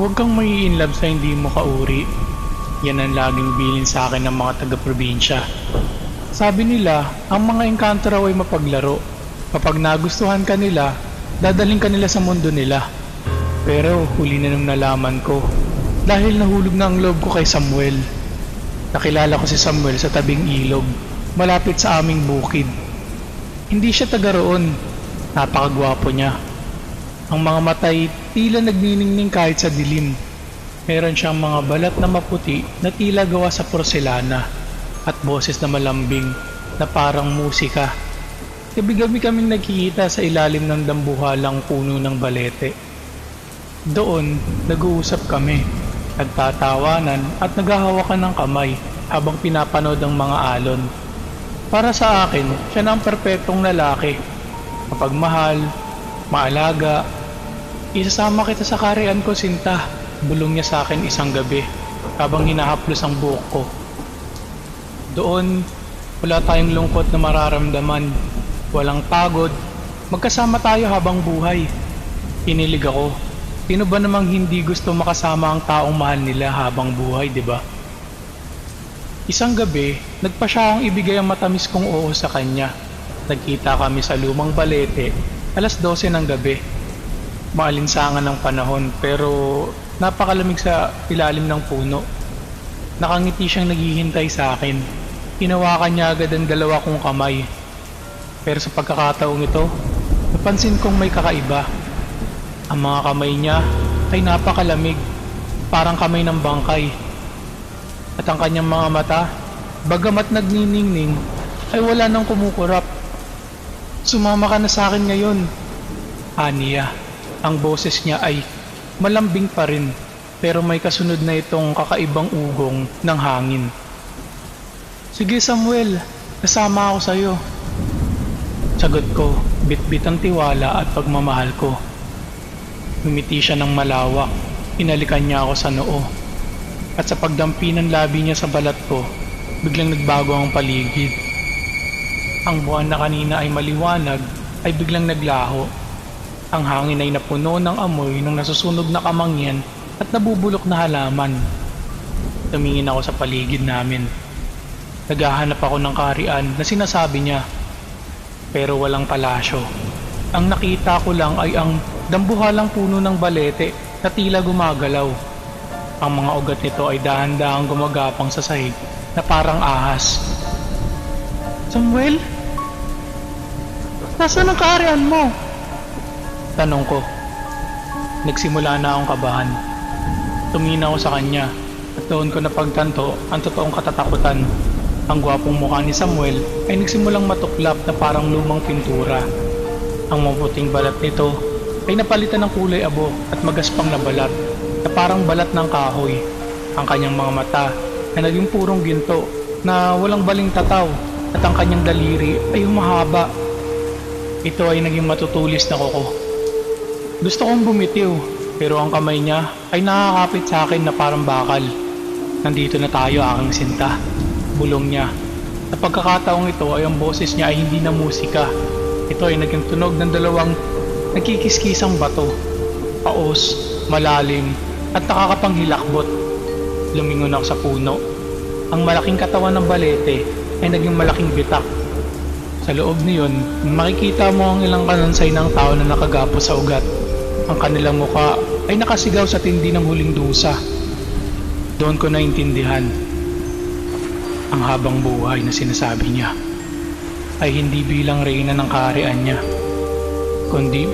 Huwag kang mai-inlove sa hindi mo kauri. Yan ang laging bilin sa akin ng mga taga-probinsya. Sabi nila, ang mga engkanto raw ay mapaglaro. Kapag nagustuhan ka nila, dadaling ka nila sa mundo nila. Pero huli na nung nalaman ko, dahil nahulog na ang loob ko kay Samuel. Nakilala ko si Samuel sa tabing ilog, malapit sa aming bukid. Hindi siya taga roon, napakagwapo niya. Ang mga matay tila nagniningning kahit sa dilim. Meron siyang mga balat na maputi na tila gawa sa porselana at boses na malambing na parang musika. Gabi-gabi kaming nagkikita sa ilalim ng dambuhalang puno ng balete. Doon, nag-uusap kami, nagtatawanan at naghahawakan ng kamay habang pinapanood ang mga alon. Para sa akin, siya na ang perpektong lalaki. Mapagmahal, maalaga. Isasama kita sa karian ko, Sinta. Bulong niya sa akin isang gabi habang hinahaplos ang buhok ko. Doon, wala tayong lungkot na mararamdaman. Walang pagod. Magkasama tayo habang buhay. Kinilig ako. Sino ba namang hindi gusto makasama ang taong mahal nila habang buhay, di ba? Isang gabi, nagpa siya ang ibigay ang matamis kong oo sa kanya. Nagkita kami sa lumang balete, 12:00 ng gabi. Maalinsangan ng panahon pero napakalamig sa ilalim ng puno. Nakangiti siyang naghihintay sa akin. Hinawakan niya agad ang dalawa kong kamay. Pero sa pagkakataong ito, napansin kong may kakaiba. Ang mga kamay niya ay napakalamig, parang kamay ng bangkay. At ang kanyang mga mata, bagamat nagniningning, ay wala nang kumukurap. Sumama ka na sa akin ngayon, aniya. Ang boses niya ay malambing pa rin, pero may kasunod na itong kakaibang ugong ng hangin. Sige Samuel, kasama ako sa'yo. Sagot ko, bitbit ang tiwala at pagmamahal ko. Ngumiti siya ng malawak, inalikan niya ako sa noo. At sa pagdampi ng labi niya sa balat ko, biglang nagbago ang paligid. Ang buwan na kanina ay maliwanag, ay biglang naglaho. Ang hangin ay napuno ng amoy ng nasusunog na kamangyan at nabubulok na halaman. Tumingin ako sa paligid namin. Naghahanap ako ng karian na sinasabi niya, pero walang palasyo. Ang nakita ko lang ay ang dambuhalang puno ng balete na tila gumagalaw. Ang mga ugat nito ay dahan-dahang gumagapang sa sahig na parang ahas. Samuel? Nasaan ang karian mo? Tanong ko. Nagsimula na akong kabahan. Tumingin ako sa kanya at doon ko napagtanto ang totoong katatakutan. Ang gwapong mukha ni Samuel ay nagsimulang matuklap na parang lumang pintura. Ang maputing balat nito ay napalitan ng kulay abo at magaspang na balat na parang balat ng kahoy. Ang kanyang mga mata ay naging purong ginto na walang baling tataw at ang kanyang daliri ay humahaba. Ito ay naging matutulis na kuko. Gusto kong bumitiw, pero ang kamay niya ay nakakapit sa akin na parang bakal. Nandito na tayo, aking Sinta. Bulong niya. Sa pagkakataong ito ay ang boses niya ay hindi na musika. Ito ay naging tunog ng dalawang nagkikiskisang bato. Paos, malalim, at nakakapanghilakbot. Lumingon ako sa puno. Ang malaking katawan ng balete ay naging malaking bitak. Sa loob niyon, makikita mo ang ilang kanansay ng tao na nakagapo sa ugat. Ang kanilang mukha ay nakasigaw sa tindi ng huling dusa. Doon ko naintindihan. Ang habang buhay na sinasabi niya ay hindi bilang reyna ng kaharian niya, kundi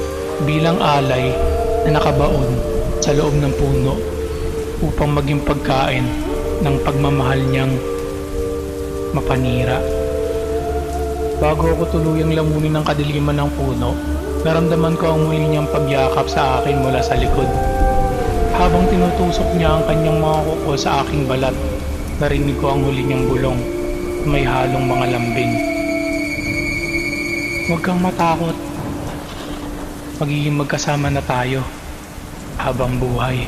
bilang alay na nakabaon sa loob ng puno upang maging pagkain ng pagmamahal niyang mapanira. Bago ako tuluyang lamunin ng kadiliman ng puno, naramdaman ko ang muli niyang pagyakap sa akin mula sa likod. Habang tinutusok niya ang kanyang mga kuko sa aking balat, narinig ko ang huli niyang bulong, may halong mga lambing. Huwag kang matakot. Magiging magkasama na tayo habang buhay.